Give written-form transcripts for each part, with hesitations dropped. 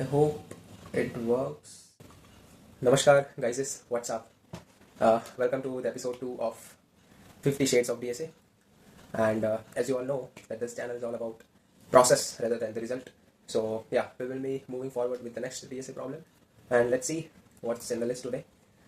I hope it works. Namaskar, guys. What's up? Welcome to the episode 2 of 50 Shades of DSA. And as you all know, that this channel is all about process rather than the result. So yeah, we will be moving forward with the next DSA problem. And let's see what's in the list today.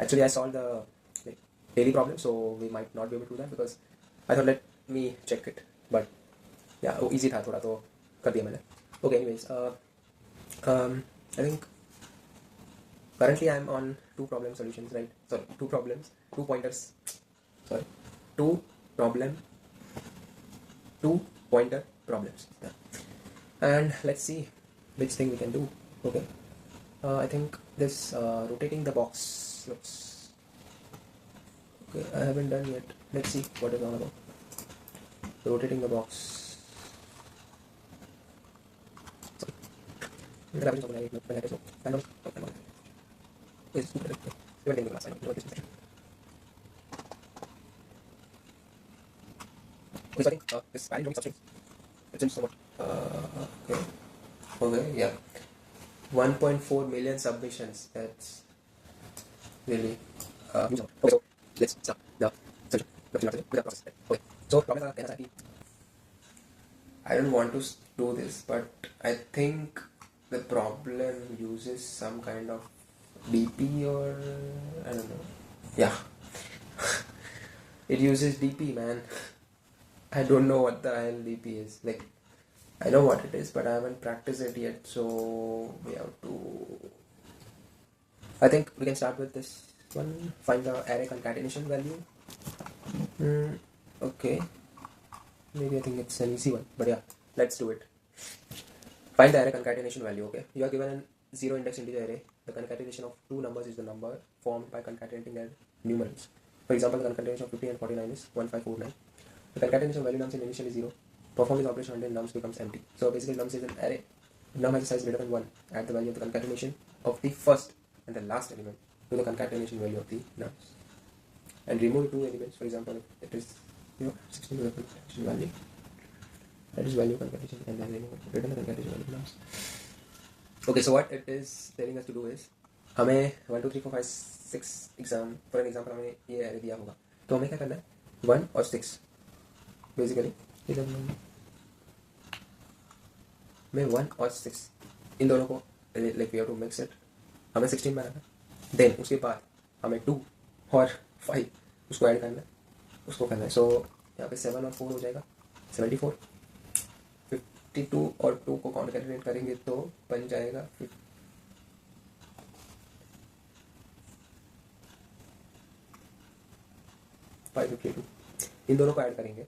Actually, I solved the daily problem, so we might not be able to do that because I thought let me check it. But yeah, easy था थोड़ा तो कर दिया मैंने. Okay, anyways, I think currently I'm on two problem solutions, right? Sorry, two problems, two pointers. Sorry, two problem, two pointer problems. Yeah. And let's see which thing we can do. Okay. I think this rotating the box looks okay. I haven't done yet. Let's see what it's all about. Rotating the box. Okay, so I think this value substring it's in somewhat okay, yeah, 1.4 million submissions. That's really okay. So let's start the solution with the process. Okay, so problem I don't want to do this, but I think the problem uses some kind of DP or I don't know. Yeah, it uses DP, man. I don't know what the hell DP is. Like, I know what it is, but I haven't practiced it yet, so we have to. I think we can start with this one. Find the array concatenation value. Okay. Maybe I think it's an easy one, but yeah, let's do it. Find the array concatenation value. Okay, you are given a zero index integer array. The concatenation of two numbers is the number formed by concatenating their numerals. For example, the concatenation of 50 and 49 is 1549. The concatenation value nums is initially 0. Perform this operation until nums becomes empty. So basically nums is an array. Num has a size greater than 1. Add the value of the concatenation of the first and the last element to the concatenation value of the nums. And remove two elements. For example, if it is 16 to the concatenation value. That is value concatenation and then remove it. Return the concatenation value of nums. Okay, so what it is telling us to do is हमें 1 2 3 4 5 6 exam for an example हमें ये array दिया होगा तो हमें क्या करना है 1 और 6 बेसिकली इधर में 1 और 6 इन दोनों को like we have to mix it हमें 16 बनाना है देन उसके बाद हमें 2 और 5 उसको ऐड करना है उसको करना है सो यहाँ पे 7 और 4 हो जाएगा 74 52 और 2 को कॉन्कैटिनेट करेंगे तो बन जाएगा 552 इन दोनों को ऐड करेंगे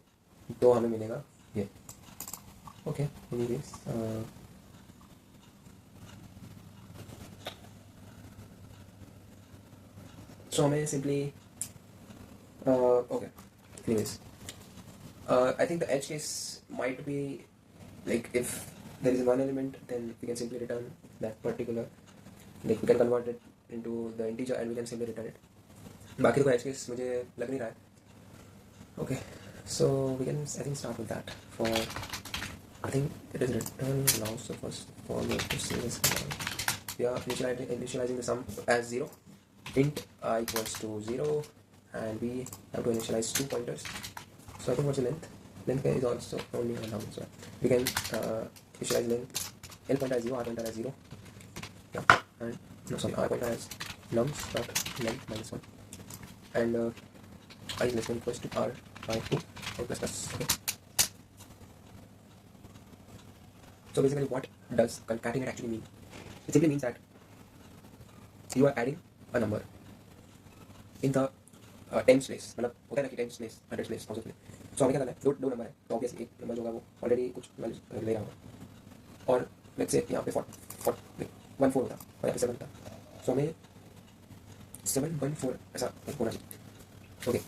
तो हमें मिलेगा ये ओके एनीवेज सो हमें simply okay anyways I think the edge case might be like if there is one element then we can simply return that particular like we can convert it into the integer and we can simply return it बाकी तो edge case मुझे लग नहीं रहा है okay so we can I think start with that for I think it is return now so first for me to see this we are initializing the sum as 0 int I equals to 0 and we have to initialize two pointers. So I think what's the length? Length is also only one number. So we can initialize length. L pointer as 0, R pointer as 0. Yeah. And no, sorry, R pointer as nums dot length minus 1. And I is less than equals to R by 2 or plus plus. Okay. So basically, what does concatenate actually mean? It simply means that you are adding a number in the tens place. मतलब होता है ना कि tens place, hundreds place, thousands place. सो हमें क्या करना है दो नंबर है तो ऑब्वियसली एक नंबर जो होगा वो ऑलरेडी कुछ वैल्यू ले रहा होगा और लेट्स से यहाँ पे 1 4 होता और यहाँ पे 7 होता सो हमें 7 1 4 ऐसा होना चाहिए ओके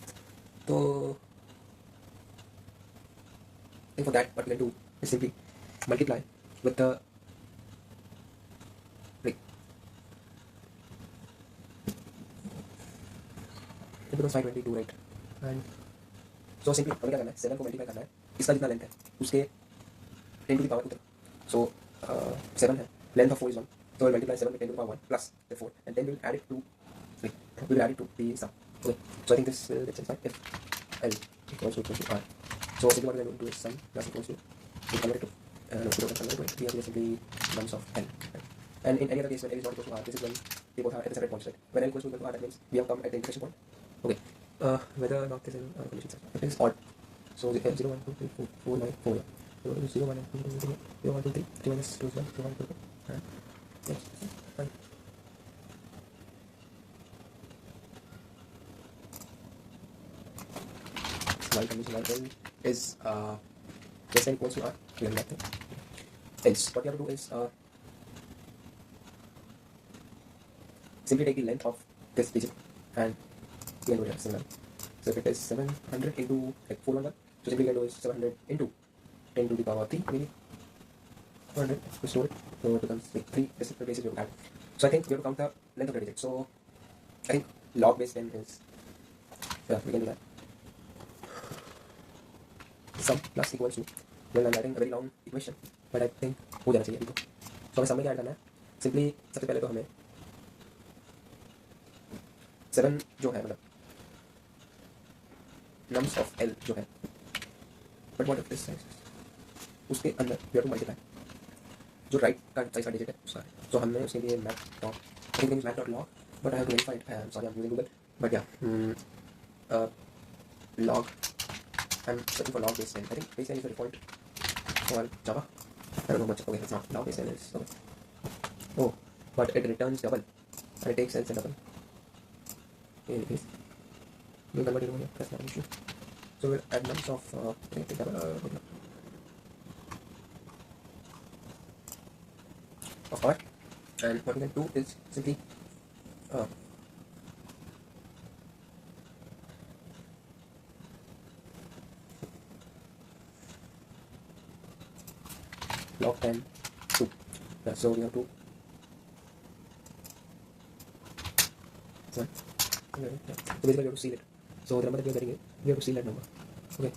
तो for that what we can do is simply multiply with the it becomes 522 right and so simply हमें क्या करना है 7 को मल्टीप्लाई करना है इसका जितना लेंथ है उसके 10 to the power उतना सो 7 है length of 4 is 1 So we'll multiply 7 with 10 to the power 1 plus the 4, and then we'll add it to the sum. Okay, so I think this will get simplified if L equals to R. So simply what we're going to do is sum plus equals to, we convert it to, no, we don't convert it to it, we are simply nums of L. Right? And in any other case, when L is not equal to R, this is when they both are at the separate points, right? When L equals to R, that means we have come at the intersection point. Okay, whether or not this is in conditions, it is odd. So 0, 1, 2, 3, 4, 4, 9, 4, yeah. 0, 1, 2, 3, 0, 1, 2, 3, 3 minus 2 is 1, 0, 1, 2, 3. Right? Yes, fine. While condition while L is less than equals to R, we have nothing. Else, what you have to do is simply take the length of this digit and we can do it similarly. So if it is 700 into like 411, so simply we can do is 700 into 10 to the power 3, maybe 400, we store it, so it becomes like 3 decimal places we have to add. So I think we have to count the length of the digit. So I think log base 10 is, yeah, we can do that. Sum plus equals to, well I'm writing a very long equation, but I think हो जाना चाहिए अभी तो. So हमें सम में क्या add करना है, सिंपली सबसे पहले तो हमें 7 जो है मतलब nums of L जो है, but what if this size, उसके अंदर we have to multiply जो राइट का साइज का डिजिट है उसका. तो हमने उसके लिए math dot log, but I have to verify it. Sorry, I'm using Google, but yeah, log. I'm searching for log base 10. I think base 10 is the default for Java. I don't know much. Okay, it's not. Log base 10 is okay. Oh, but it returns double and it takes L and double. In case we'll convert it over here. That's not an issue. So we'll add nums of double of R, and what we can do is simply log 10 2. Yeah, so we have to so basically we have to seal it. So the number that we are getting it, we have to seal that number. Okay.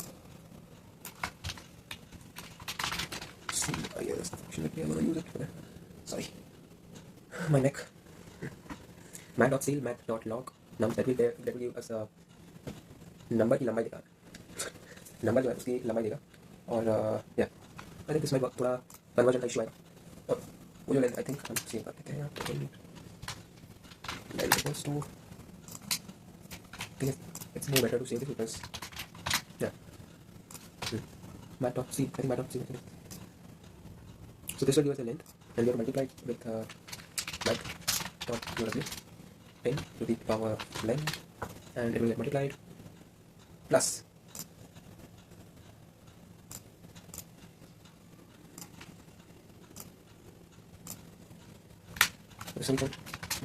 Seal, yeah, that's the function that we are going to use it for. Sorry, my neck. Mat.seal mat.log num, that will give us a number की लंबाई देगा, number जो है उसकी लंबाई देगा. और या आई थिंक इसमें थोड़ा कन्वर्जन का इशू आएगा. और वो जो लेंथ आई थिंक हम सेव कर देते हैं यहाँ पे, लेंथ इक्वल्स टू, ठीक है, it's more better to save this because या mat.seal, I think mat.seal. So this will give us the length, and we have to multiply it with mat.uw 10 to the power length, and it will get multiplied plus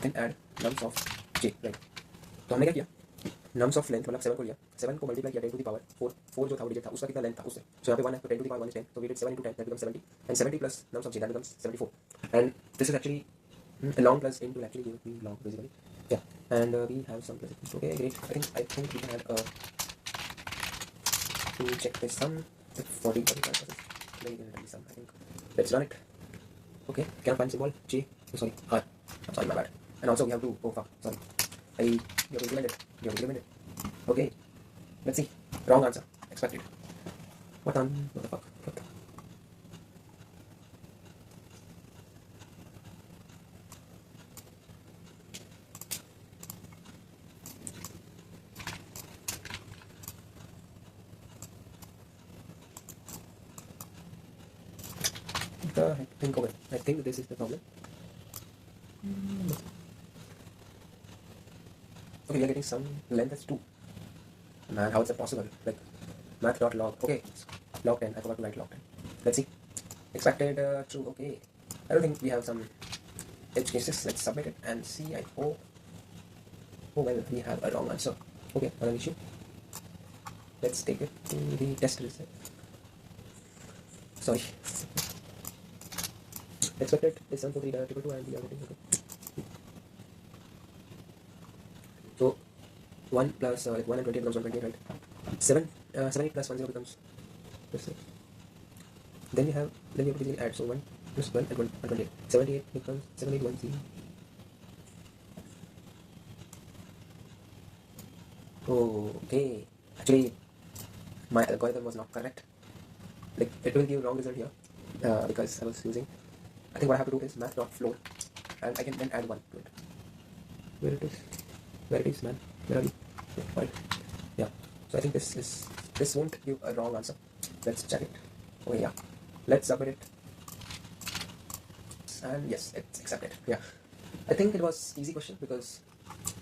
then add nums of j, right? तो हमने क्या किया, nums of length मतलब 7 को लिया, 7 को multiply किया 10 to the power 4 जो था वो डिजिट था उसका कितना लेंथ था उससे, so यहाँ पे 1 है तो 10 to the power 1 is 10, so we did 7 into 10, that becomes 70, and 70 plus nums of j, that becomes 74, and this is actually a long plus int will actually give me log basically. Yeah, and we have some plus equals to, okay, great. I think we can add to check this sum with 40 45 then we can add the sum. I think let's run it. Okay, can I find symbol j, oh, sorry r, I'm sorry, my bad. And also we have to, oh fuck, sorry, you have to implement it. Okay, let's see. Wrong answer, expected. What the fuck? I think this is the problem. Okay, we are getting some length as 2. Man, how is that possible? Like math.log. Okay, log 10. I forgot to write log 10. Let's see. Expected true. Okay. I don't think we have some edge cases. Let's submit it and see. I hope. Oh well, we have a wrong answer. Okay, not an issue. Let's take it to the test result. Sorry. Expected is 743 and we are getting okay. So 1 plus like 1 and 20 becomes 128, right? 70 plus 10 becomes this. Then you have to basically add, so 1 plus 1 and 128. 78 becomes 7810. Okay. Actually, my algorithm was not correct. Like, it will give wrong result here because I was using. I think what I have to do is math.float, and I can then add 1 to it. Where it is? Where it is, man? Where are you? Yeah, fine. Yeah. So I think this won't give a wrong answer. Let's check it. Okay, yeah. Let's submit it. And yes, it's accepted. Yeah. I think it was easy question because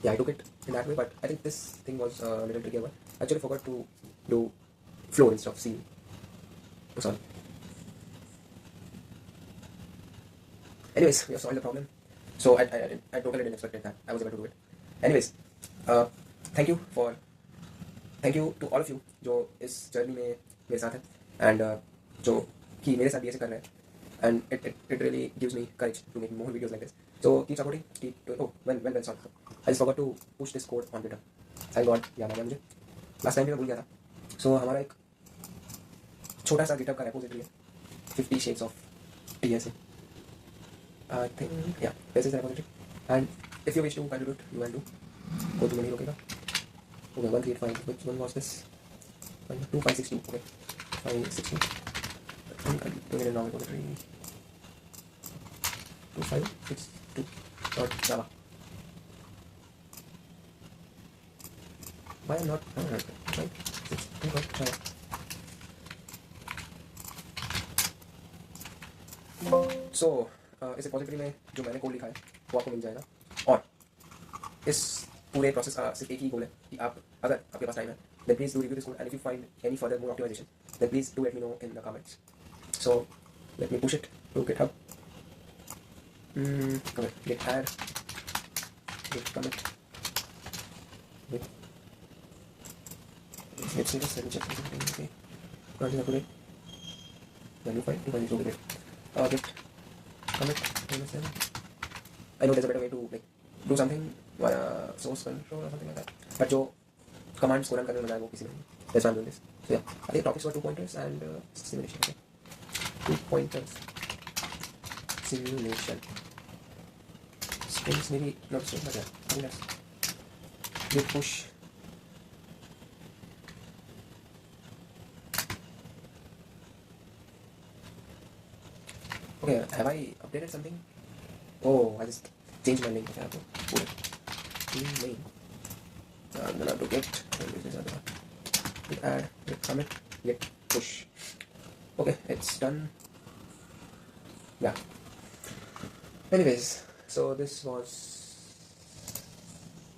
yeah, I took it in that way, but I think this thing was a little trickier one. I actually forgot to do floor instead of scene. Oh, sorry. Anyways, we have solved the problem. So I totally didn't expect that I was able to do it. Anyways, uh, thank you for thank you to all of you जो इस journey में मेरे साथ हैं and जो कि मेरे साथ BSc कर रहे हैं and it really gives me courage to make more videos like this so keep supporting keep well sorry I just forgot to push this code on Twitter thank God याद आ गया मुझे लास्ट टाइम भी मैं भूल गया था सो हमारा एक छोटा सा गिटहब का रेपोजिटरी है 50 shades of DSA I think yeah this is the repository and if you wish to contribute you can do कोई तुम्हें नहीं रोकेगा. Okay, 135. Which one was this? 2562. Okay, 562. I'm doing it in normal repository. 2562. Java. Why I'm not? Right. Java. So, इस repository में जो मैंने code लिखा है वो आपको मिल जाएगा और इस पूरे प्रोसेस का सिर्फ एक ही गोल है कि आप अगर आपके पास टाइम है then please do review this code and if you find any further more optimization then please do let me know in the comments. So let me push it to GitHub. Okay, git add, git commit, git. Let's see this. Let me check something. Okay, running up today. Value file 2.0 git. Git commit. I know there's a better way to like do something via source control or something like that. But जो commands को run करने में मजा है वो किसी में नहीं. That's why I'm doing this. So yeah, I think topics were 2 pointers and simulation. Okay, 2 pointers simulation. Strings maybe not strings, but yeah. I think that's git push. Okay, have I updated something? Oh, I just changed my link. Okay, I have to put it. Main. I'm gonna have to get add, git commit, git push. Okay, it's done. Yeah. Anyways, so this was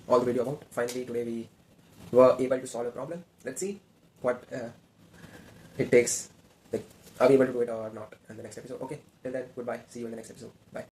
all the video about. Finally, today we were able to solve a problem. Let's see what it takes. Like, are we able to do it or not in the next episode? Okay, till then, goodbye. See you in the next episode. Bye.